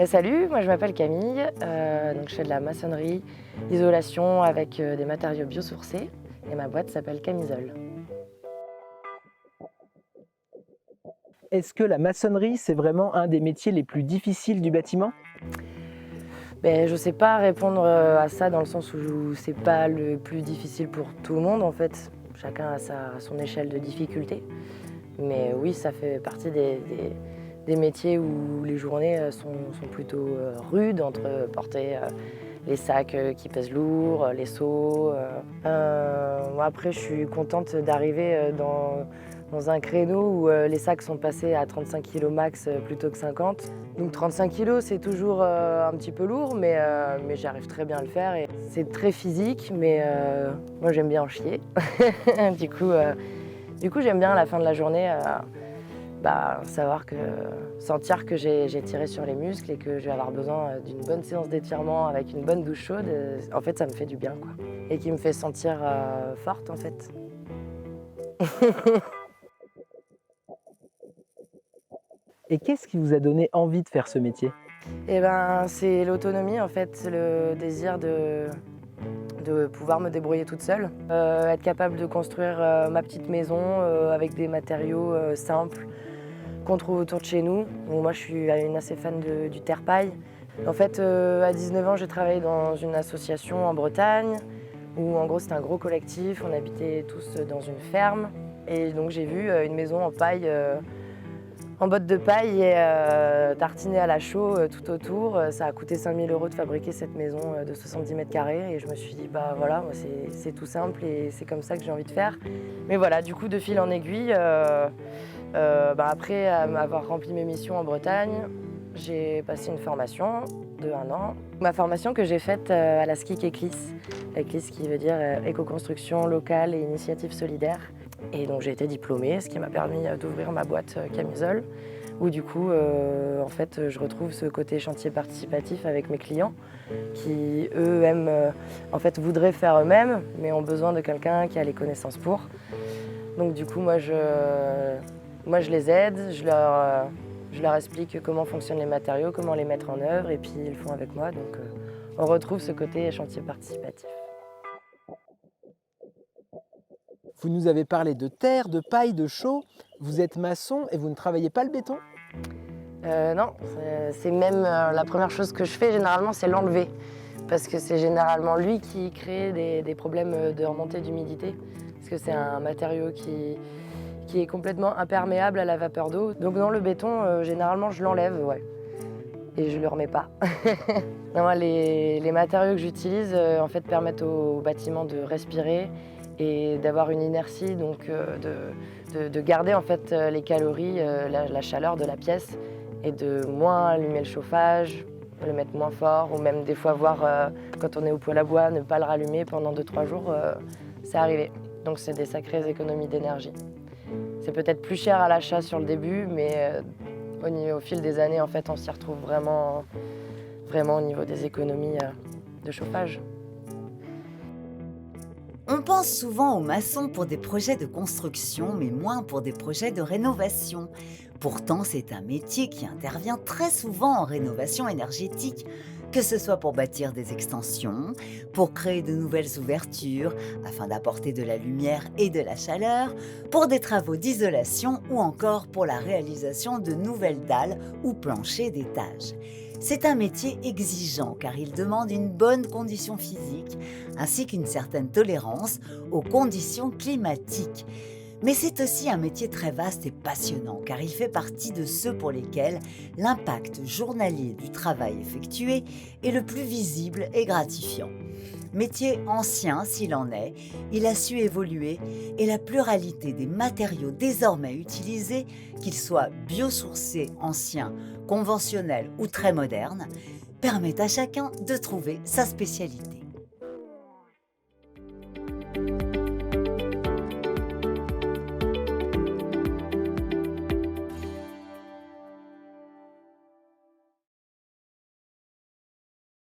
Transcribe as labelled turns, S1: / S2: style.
S1: Salut, moi je m'appelle Camille, donc je fais de la maçonnerie, isolation avec des matériaux biosourcés et ma boîte s'appelle Camisole.
S2: Est-ce que la maçonnerie, c'est vraiment un des métiers les plus difficiles du bâtiment?
S1: Je ne sais pas répondre à ça dans le sens où c'est pas le plus difficile pour tout le monde en fait. Chacun a son échelle de difficulté. Mais oui, ça fait partie des métiers où les journées sont plutôt rudes entre porter les sacs qui pèsent lourd, les seaux. Moi, après, je suis contente d'arriver dans un créneau où les sacs sont passés à 35 kg max plutôt que 50. Donc 35 kg, c'est toujours un petit peu lourd, mais j'arrive très bien à le faire. Et c'est très physique, mais moi, j'aime bien en chier. Du coup, j'aime bien à la fin de la journée sentir que j'ai tiré sur les muscles et que je vais avoir besoin d'une bonne séance d'étirement avec une bonne douche chaude. En fait, ça me fait du bien, quoi. Et qui me fait sentir forte, en fait.
S2: Et qu'est-ce qui vous a donné envie de faire ce métier?
S1: C'est l'autonomie, en fait, le désir de pouvoir me débrouiller toute seule, être capable de construire ma petite maison avec des matériaux simples qu'on trouve autour de chez nous. Donc moi, je suis assez fan du terre-paille. En fait, à 19 ans, j'ai travaillé dans une association en Bretagne où, en gros, c'était un gros collectif. On habitait tous dans une ferme. Et donc, j'ai vu une maison en paille, en bottes de paille et tartinée à la chaux tout autour. Ça a coûté 5 000 € de fabriquer cette maison de 70 mètres carrés. Et je me suis dit, bah voilà, moi, c'est tout simple et c'est comme ça que j'ai envie de faire. Mais voilà, du coup, de fil en aiguille, après avoir rempli mes missions en Bretagne, j'ai passé une formation de 1 an. Ma formation que j'ai faite à la SCIC ECLIS, ECLIS qui veut dire éco-construction locale et initiative solidaire. Et donc j'ai été diplômée, ce qui m'a permis d'ouvrir ma boîte Camisole, où du coup, en fait, je retrouve ce côté chantier participatif avec mes clients qui, eux, voudraient faire eux-mêmes, mais ont besoin de quelqu'un qui a les connaissances pour. Donc du coup, moi je les aide, je leur explique comment fonctionnent les matériaux, comment les mettre en œuvre, et puis ils le font avec moi. Donc on retrouve ce côté chantier participatif.
S2: Vous nous avez parlé de terre, de paille, de chaux. Vous êtes maçon et vous ne travaillez pas le béton?
S1: Non, c'est même la première chose que je fais généralement, c'est l'enlever. Parce que c'est généralement lui qui crée des problèmes de remontée d'humidité. Parce que c'est un matériau qui est complètement imperméable à la vapeur d'eau. Donc dans le béton, généralement, je l'enlève, ouais. Et je ne le remets pas. Non, les matériaux que j'utilise en fait, permettent au bâtiment de respirer et d'avoir une inertie, donc de garder en fait, les calories, la chaleur de la pièce et de moins allumer le chauffage, le mettre moins fort ou même des fois voir quand on est au poêle à bois, ne pas le rallumer pendant 2-3 jours, c'est arrivé. Donc c'est des sacrées économies d'énergie. C'est peut-être plus cher à l'achat sur le début, mais au fil des années, en fait, on s'y retrouve vraiment au niveau des économies de chauffage.
S3: On pense souvent aux maçons pour des projets de construction, mais moins pour des projets de rénovation. Pourtant, c'est un métier qui intervient très souvent en rénovation énergétique, que ce soit pour bâtir des extensions, pour créer de nouvelles ouvertures, afin d'apporter de la lumière et de la chaleur, pour des travaux d'isolation ou encore pour la réalisation de nouvelles dalles ou planchers d'étage. C'est un métier exigeant car il demande une bonne condition physique ainsi qu'une certaine tolérance aux conditions climatiques. Mais c'est aussi un métier très vaste et passionnant car il fait partie de ceux pour lesquels l'impact journalier du travail effectué est le plus visible et gratifiant. Métier ancien s'il en est, il a su évoluer et la pluralité des matériaux désormais utilisés, qu'ils soient biosourcés anciens, conventionnels ou très modernes, permettent à chacun de trouver sa spécialité.